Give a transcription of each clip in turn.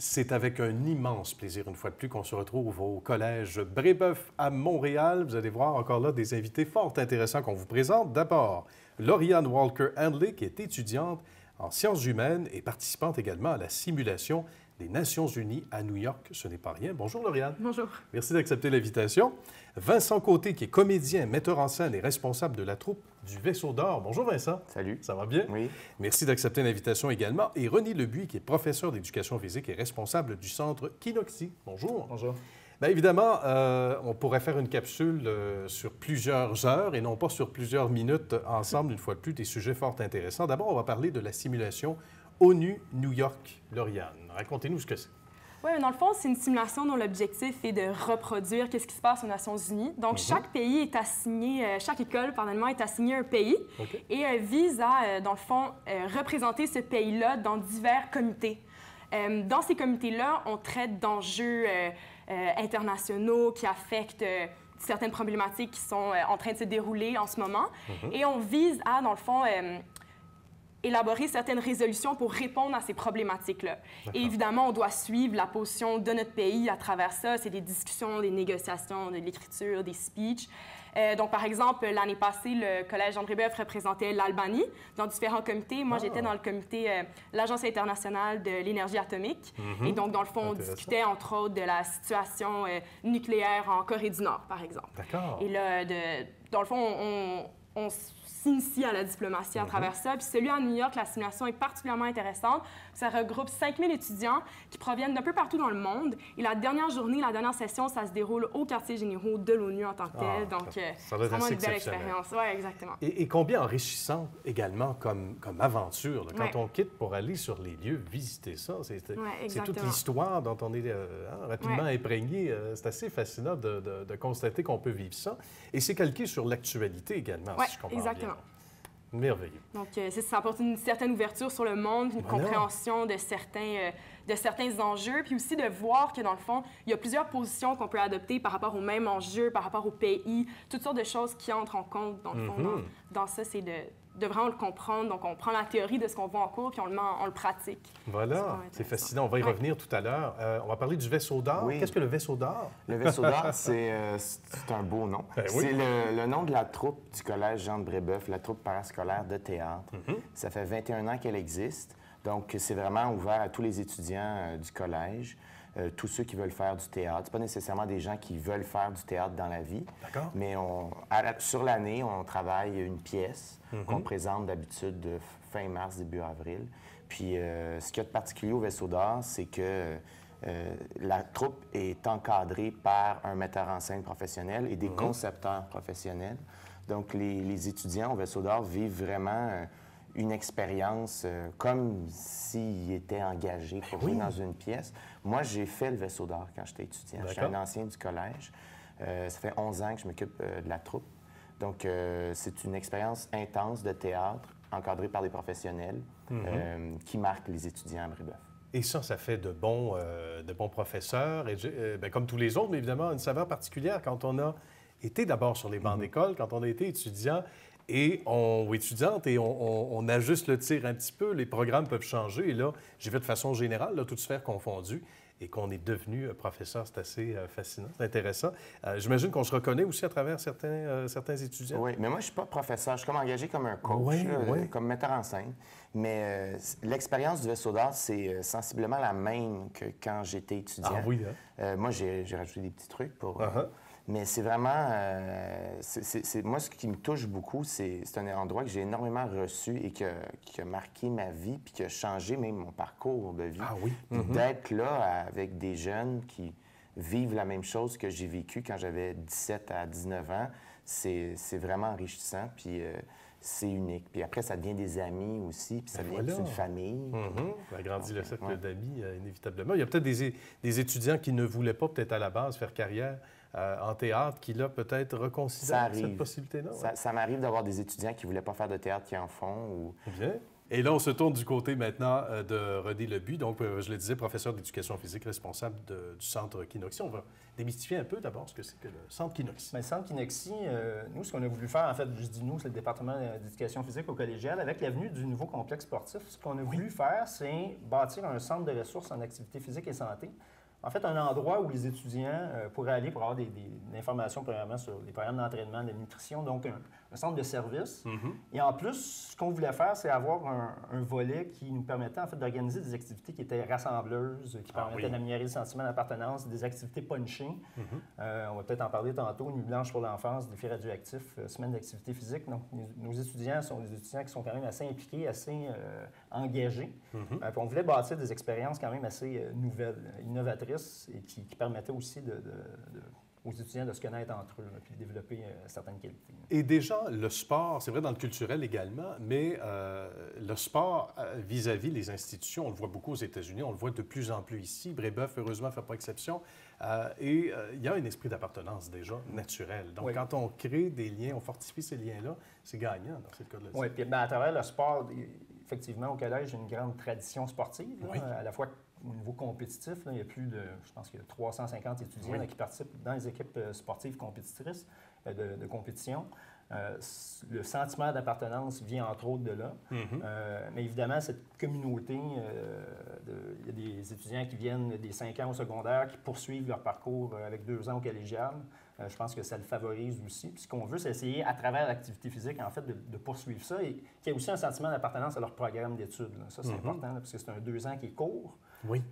C'est avec un immense plaisir, une fois de plus, qu'on se retrouve au Collège Brébeuf à Montréal. Vous allez voir encore là des invités fort intéressants qu'on vous présente. D'abord, Lauriane Walker-Handley, qui est étudiante en sciences humaines et participante également à la simulation des Nations unies à New York. Ce n'est pas rien. Bonjour, Lauriane. Bonjour. Merci d'accepter l'invitation. Vincent Côté, qui est comédien, metteur en scène et responsable de la troupe du Vaisseau d'Or. Bonjour, Vincent. Salut. Ça va bien? Oui. Merci d'accepter l'invitation également. Et René Lebuy, qui est professeur d'éducation physique et responsable du centre Kinoxi. Bonjour. Bonjour. Bien évidemment, on pourrait faire une capsule sur plusieurs heures et non pas sur plusieurs minutes ensemble, une fois de plus, des sujets fort intéressants. D'abord, on va parler de la simulation ONU New York. Lauriane, racontez-nous ce que c'est. Oui, dans le fond, c'est une simulation dont l'objectif est de reproduire ce qui se passe aux Nations unies. Donc, chaque pays est assigné, chaque école, pardonne-moi, est assignée un pays et vise à, dans le fond, représenter ce pays-là dans divers comités. Dans ces comités-là, on traite d'enjeux internationaux qui affectent certaines problématiques qui sont en train de se dérouler en ce moment. Et on vise à, dans le fond, élaborer certaines résolutions pour répondre à ces problématiques-là. Et évidemment, on doit suivre la position de notre pays à travers ça. C'est des discussions, des négociations, de l'écriture, des speeches. Donc, par exemple, l'année passée, le Collège André Brébeuf représentait l'Albanie dans différents comités. Moi, j'étais dans le comité l'Agence internationale de l'énergie atomique. Et donc, dans le fond, on discutait, entre autres, de la situation nucléaire en Corée du Nord, par exemple. D'accord. Et là, dans le fond, on s'initie à la diplomatie à travers ça. Puis celui à New York, la simulation est particulièrement intéressante. Ça regroupe 5000 étudiants qui proviennent d'un peu partout dans le monde. Et la dernière journée, la dernière session, ça se déroule au quartier généraux de l'ONU en tant que tel. Donc, ça doit être vraiment assez une belle exceptionnel. expérience. Oui, exactement. Et combien enrichissant également comme aventure, là, quand on quitte pour aller sur les lieux, visiter ça. C'est toute l'histoire dont on est rapidement imprégné. C'est assez fascinant de constater qu'on peut vivre ça. Et c'est calqué sur l'actualité également, si je comprends exactement. bien. Merveilleux. Donc, ça apporte une certaine ouverture sur le monde, une compréhension de certains enjeux, puis aussi de voir que, dans le fond, il y a plusieurs positions qu'on peut adopter par rapport aux mêmes enjeux, par rapport au pays, toutes sortes de choses qui entrent en compte, dans le fond, dans ça, c'est de vraiment le comprendre. Donc, on prend la théorie de ce qu'on voit en cours, puis on le pratique. Voilà, c'est fascinant. On va y revenir tout à l'heure. On va parler du Vaisseau d'Or. Oui. Qu'est-ce que le Vaisseau d'Or? Le Vaisseau d'Or, c'est un beau nom. Ben oui. C'est le nom de la troupe du Collège Jean de Brébeuf, la troupe parascolaire de théâtre. Ça fait 21 ans qu'elle existe. Donc, c'est vraiment ouvert à tous les étudiants du collège. Tous ceux qui veulent faire du théâtre. C'est pas nécessairement des gens qui veulent faire du théâtre dans la vie, mais sur l'année, on travaille une pièce qu'on présente d'habitude de fin mars, début avril. Puis ce qu'il y a de particulier au Vaisseau d'Or, c'est que la troupe est encadrée par un metteur en scène professionnel et des concepteurs professionnels. Donc les étudiants au Vaisseau d'Or vivent vraiment une expérience comme s'ils étaient engagés pour jouer dans une pièce. Moi, j'ai fait le Vaisseau d'Or quand j'étais étudiant. J'étais un ancien du collège. Ça fait 11 ans que je m'occupe de la troupe. Donc, c'est une expérience intense de théâtre encadrée par des professionnels qui marquent les étudiants à Brébeuf. Et ça fait de bons professeurs, et, comme tous les autres, mais évidemment, une saveur particulière quand on a été d'abord sur les bancs d'école, quand on a été étudiant ou étudiante, et on ajuste le tir un petit peu, les programmes peuvent changer. Et là, j'ai fait de façon générale, là, toutes sphères confondues, et qu'on est devenu professeur, c'est assez fascinant, c'est intéressant. J'imagine qu'on se reconnaît aussi à travers certains étudiants. Oui, mais moi, je ne suis pas professeur, je suis comme engagé comme un coach, comme metteur en scène. Mais l'expérience du Vaisseau d'Or, c'est sensiblement la même que quand j'étais étudiant. Ah oui, moi, j'ai rajouté des petits trucs pour... Mais c'est vraiment... moi, ce qui me touche beaucoup, c'est un endroit que j'ai énormément reçu et qui a marqué ma vie puis qui a changé même mon parcours de vie. Ah oui? D'être là avec des jeunes qui vivent la même chose que j'ai vécu quand j'avais 17 à 19 ans, c'est vraiment enrichissant, puis c'est unique. Puis après, ça devient des amis aussi, puis ça devient une famille. Ça agrandit le cercle d'amis, inévitablement. Il y a peut-être des étudiants qui ne voulaient pas, peut-être à la base, faire carrière en théâtre, qui là, peut-être reconsidèrent cette possibilité-là. Ça m'arrive d'avoir des étudiants qui ne voulaient pas faire de théâtre qui en font. Bien. Et là, on se tourne du côté maintenant de René Lebuc. Donc, je le disais, professeur d'éducation physique, responsable du centre Kinoxie. On va démystifier un peu d'abord ce que c'est que le centre Kinoxie. Bien, le centre Kinoxie, nous, ce qu'on a voulu faire, en fait, je dis nous, c'est le département d'éducation physique au collégial. Avec l'avenue du nouveau complexe sportif, ce qu'on a voulu faire, c'est bâtir un centre de ressources en activité physique et santé. En fait, un endroit où les étudiants pourraient aller pour avoir des informations, premièrement, sur les programmes d'entraînement, de nutrition, donc un centre de service. Et en plus, ce qu'on voulait faire, c'est avoir un volet qui nous permettait, en fait, d'organiser des activités qui étaient rassembleuses, qui permettaient d'améliorer le sentiment d'appartenance, des activités punching. On va peut-être en parler tantôt, Nuit blanche pour l'enfance, défis radioactifs, semaine d'activité physique. Donc, nos étudiants sont des étudiants qui sont quand même assez impliqués, assez engagés. Puis on voulait bâtir des expériences quand même assez nouvelles, innovatrices, et qui permettait aussi aux étudiants de se connaître entre eux, puis de développer certaines qualités. Et déjà, le sport, c'est vrai dans le culturel également, mais le sport vis-à-vis les institutions, on le voit beaucoup aux États-Unis, on le voit de plus en plus ici. Brébeuf, heureusement, ne fait pas exception. Et il y a un esprit d'appartenance déjà naturel. Donc, quand on crée des liens, on fortifie ces liens-là, c'est gagnant dans ce cas-là. Oui, puis à travers le sport, effectivement, au collège, il y a une grande tradition sportive, là, à la fois au niveau compétitif. Là, il y a plus de, je pense qu'il y a 350 étudiants qui participent dans les équipes sportives compétitrices de compétition. Le sentiment d'appartenance vient entre autres de là. Mais évidemment, cette communauté, il y a des étudiants qui viennent des 5 ans au secondaire, qui poursuivent leur parcours avec 2 ans au collégial. Je pense que ça le favorise aussi. Puis ce qu'on veut, c'est essayer, à travers l'activité physique, en fait, de poursuivre ça et qu'il y ait aussi un sentiment d'appartenance à leur programme d'études. Ça, c'est important, là, parce que c'est un 2 ans qui est court.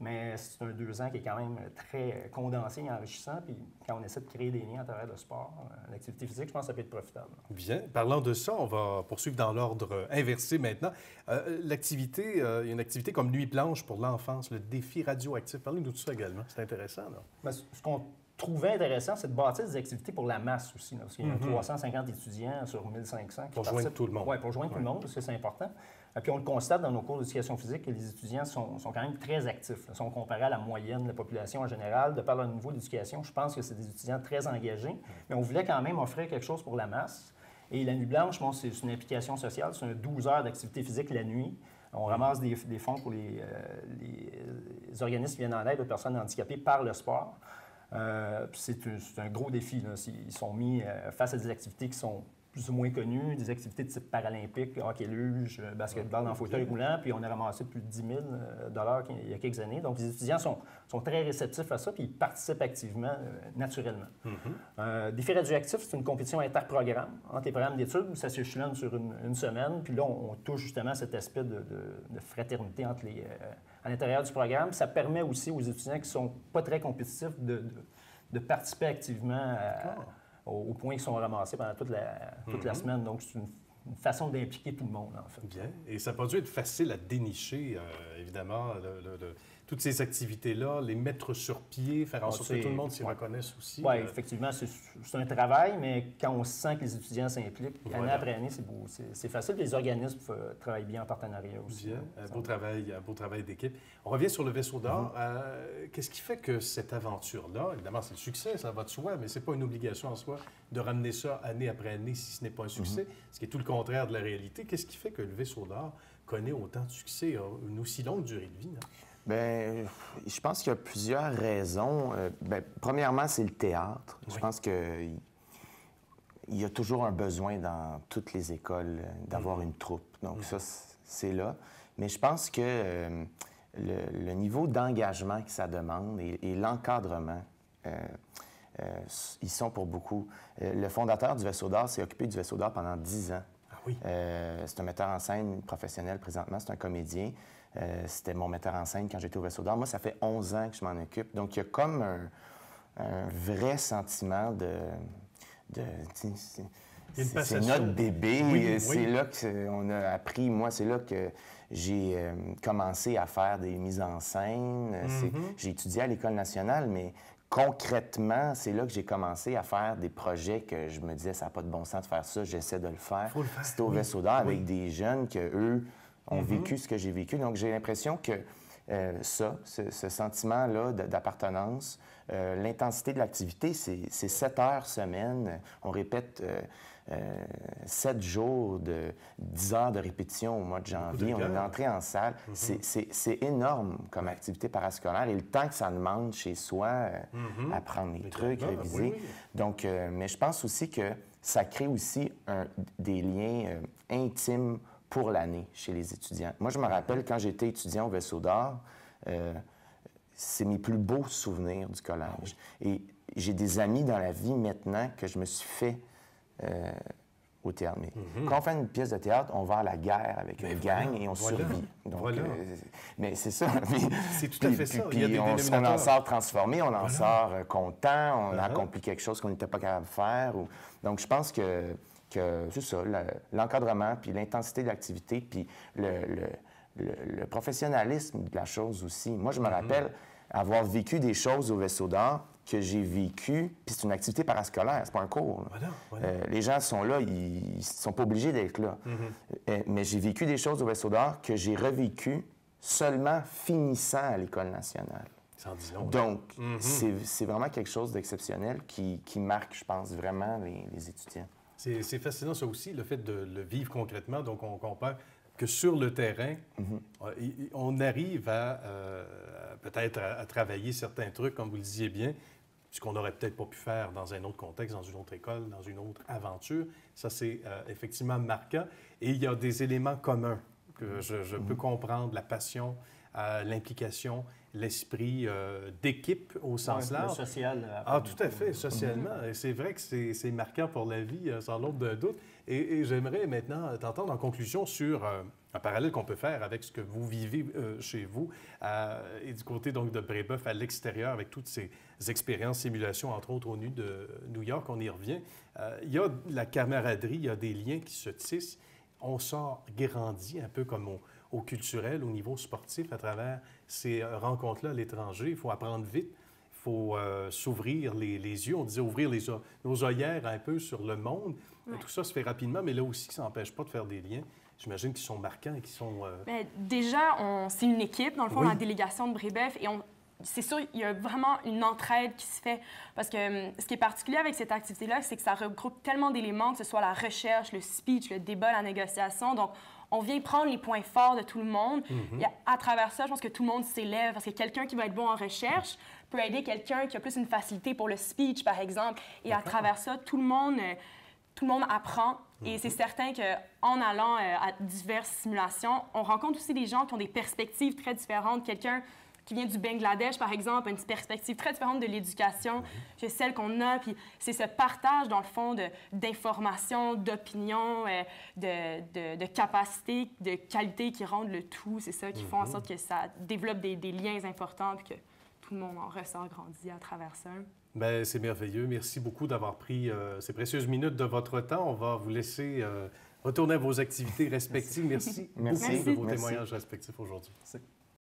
Mais c'est un 2 ans qui est quand même très condensé et enrichissant. Puis quand on essaie de créer des liens à travers le sport, l'activité physique, je pense que ça peut être profitable. Bien. Parlant de ça, on va poursuivre dans l'ordre inversé maintenant. L'activité, il y a une activité comme Nuit blanche pour l'enfance, le défi radioactif. Parlez-nous de ça également. C'est intéressant, là. Bien, ce qu'on trouvait intéressant, c'est de bâtir des activités pour la masse aussi, là, parce qu'il y a 350 étudiants sur 1500 qui pour joindre tout le monde. Oui, pour joindre tout le monde, parce que c'est important. Puis on le constate dans nos cours d'éducation physique que les étudiants sont quand même très actifs. Là. Si on comparait à la moyenne de la population en général, de par leur niveau d'éducation, je pense que c'est des étudiants très engagés. Mais on voulait quand même offrir quelque chose pour la masse. Et la Nuit blanche, bon, c'est une implication sociale, c'est 12 heures d'activité physique la nuit. On ramasse des fonds pour les organismes qui viennent en aide aux personnes handicapées par le sport. C'est un gros défi. Là. Ils sont mis face à des activités qui sont plus ou moins connues, des activités de type paralympique, hockey-luge, basketball en fauteuil roulant, puis on a ramassé plus de 10 000 $ il y a quelques années. Donc, les étudiants sont très réceptifs à ça, puis ils participent activement, naturellement. Défi radioactif, c'est une compétition interprogramme entre les programmes d'études, ça s'échelonne sur une semaine, puis là, on touche justement à cet aspect de fraternité entre à l'intérieur du programme. Ça permet aussi aux étudiants qui ne sont pas très compétitifs de participer activement au point qu'ils sont ramassés pendant toute la semaine. Donc, c'est une façon d'impliquer tout le monde, en fait. Bien. Et ça n'a pas dû être facile à dénicher, évidemment, toutes ces activités-là, les mettre sur pied, faire en sorte que tout le monde s'y reconnaisse aussi. Oui, effectivement, c'est un travail, mais quand on sent que les étudiants s'impliquent, année après année, c'est beau. C'est facile. Les organismes travaillent bien en partenariat aussi. Bien. Un beau travail d'équipe. On revient sur le Vaisseau d'or. Qu'est-ce qui fait que cette aventure-là, évidemment, c'est le succès, ça va de soi, mais ce n'est pas une obligation en soi de ramener ça année après année si ce n'est pas un succès, ce qui est tout le contraire de la réalité. Qu'est-ce qui fait que le Vaisseau d'or connaît autant de succès, a une aussi longue durée de vie? Hein? Bien, je pense qu'il y a plusieurs raisons. Premièrement, c'est le théâtre. Je pense qu'il y a toujours un besoin dans toutes les écoles d'avoir une troupe. Donc ça, c'est là. Mais je pense que le niveau d'engagement que ça demande et l'encadrement, ils sont pour beaucoup. Le fondateur du Vaisseau d'or s'est occupé du Vaisseau d'or pendant 10 ans. Ah oui? C'est un metteur en scène professionnel présentement, c'est un comédien. C'était mon metteur en scène quand j'étais au Vaisseau d'or. Moi, ça fait 11 ans que je m'en occupe. Donc, il y a comme un vrai sentiment c'est notre bébé. C'est là qu'on a appris. Moi, c'est là que j'ai commencé à faire des mises en scène. J'ai étudié à l'École nationale, mais concrètement, c'est là que j'ai commencé à faire des projets que je me disais, ça n'a pas de bon sens de faire ça, j'essaie de le faire. C'était au Vaisseau d'or avec des jeunes que eux ont vécu ce que j'ai vécu. Donc, j'ai l'impression que ce sentiment-là d'appartenance, l'intensité de l'activité, c'est 7 heures semaine. On répète 7 jours de 10 heures de répétition au mois de janvier. On est entré en salle. C'est énorme comme activité parascolaire et le temps que ça demande chez soi, apprendre les trucs, réviser. Donc, mais je pense aussi que ça crée aussi des liens intimes pour l'année chez les étudiants. Moi, je me rappelle quand j'étais étudiant au Vaisseau d'Or, c'est mes plus beaux souvenirs du collège. Et j'ai des amis dans la vie maintenant que je me suis fait au théâtre. Mais quand on fait une pièce de théâtre, on va à la guerre avec une gang et on survit. Donc, mais c'est ça. C'est tout à fait ça. Puis on en sort transformé, on en sort content, on a accompli quelque chose qu'on n'était pas capable de faire. Donc, je pense que c'est ça, l'encadrement, puis l'intensité de l'activité, puis le professionnalisme de la chose aussi. Moi, je me rappelle avoir vécu des choses au Vaisseau d'Or que j'ai vécu, puis c'est une activité parascolaire, c'est pas un cours. Les gens sont là, ils sont pas obligés d'être là. Mais j'ai vécu des choses au Vaisseau d'Or que j'ai revécues seulement finissant à l'École nationale. Donc, c'est vraiment quelque chose d'exceptionnel qui marque, je pense, vraiment les étudiants. C'est fascinant, ça aussi, le fait de le vivre concrètement. Donc, on compare que sur le terrain, on arrive à peut-être à travailler certains trucs, comme vous le disiez bien, ce qu'on n'aurait peut-être pas pu faire dans un autre contexte, dans une autre école, dans une autre aventure. Ça, c'est effectivement marquant. Et il y a des éléments communs que je peux comprendre, la passion, l'implication, l'esprit d'équipe au sens large. Le social. Tout à fait, socialement. Et c'est vrai que c'est marquant pour la vie, sans l'ombre d'un doute. Et j'aimerais maintenant t'entendre en conclusion sur un parallèle qu'on peut faire avec ce que vous vivez chez vous et du côté donc de Brébeuf à l'extérieur avec toutes ces expériences, simulations, entre autres au NU de New York, on y revient. Il y a de la camaraderie, il y a des liens qui se tissent. On sort grandi un peu comme au culturel, au niveau sportif, à travers ces rencontres-là à l'étranger. Il faut apprendre vite, il faut s'ouvrir les yeux. On disait ouvrir nos œillères un peu sur le monde. Ouais. Tout ça se fait rapidement, mais là aussi, ça n'empêche pas de faire des liens. J'imagine qu'ils sont marquants et qu'ils sont... Déjà, c'est une équipe, dans le fond, la délégation de Brébeuf, et c'est sûr, il y a vraiment une entraide qui se fait. Parce que ce qui est particulier avec cette activité-là, c'est que ça regroupe tellement d'éléments, que ce soit la recherche, le speech, le débat, la négociation. Donc, on vient prendre les points forts de tout le monde. Et à travers ça, je pense que tout le monde s'élève. Parce que quelqu'un qui va être bon en recherche peut aider quelqu'un qui a plus une facilité pour le speech, par exemple. Et à travers ça, tout le monde apprend. Et c'est certain qu'en allant à diverses simulations, on rencontre aussi des gens qui ont des perspectives très différentes. Quelqu'un qui vient du Bangladesh, par exemple, a une perspective très différente de l'éducation que celle qu'on a. Puis c'est ce partage, dans le fond, d'informations, d'opinions, de capacités, de qualités qui rendent le tout. C'est ça qui font en sorte que ça développe des liens importants puis que tout le monde en ressort grandi à travers ça. Bien, c'est merveilleux. Merci beaucoup d'avoir pris ces précieuses minutes de votre temps. On va vous laisser retourner à vos activités respectives. Merci beaucoup de vos témoignages respectifs aujourd'hui.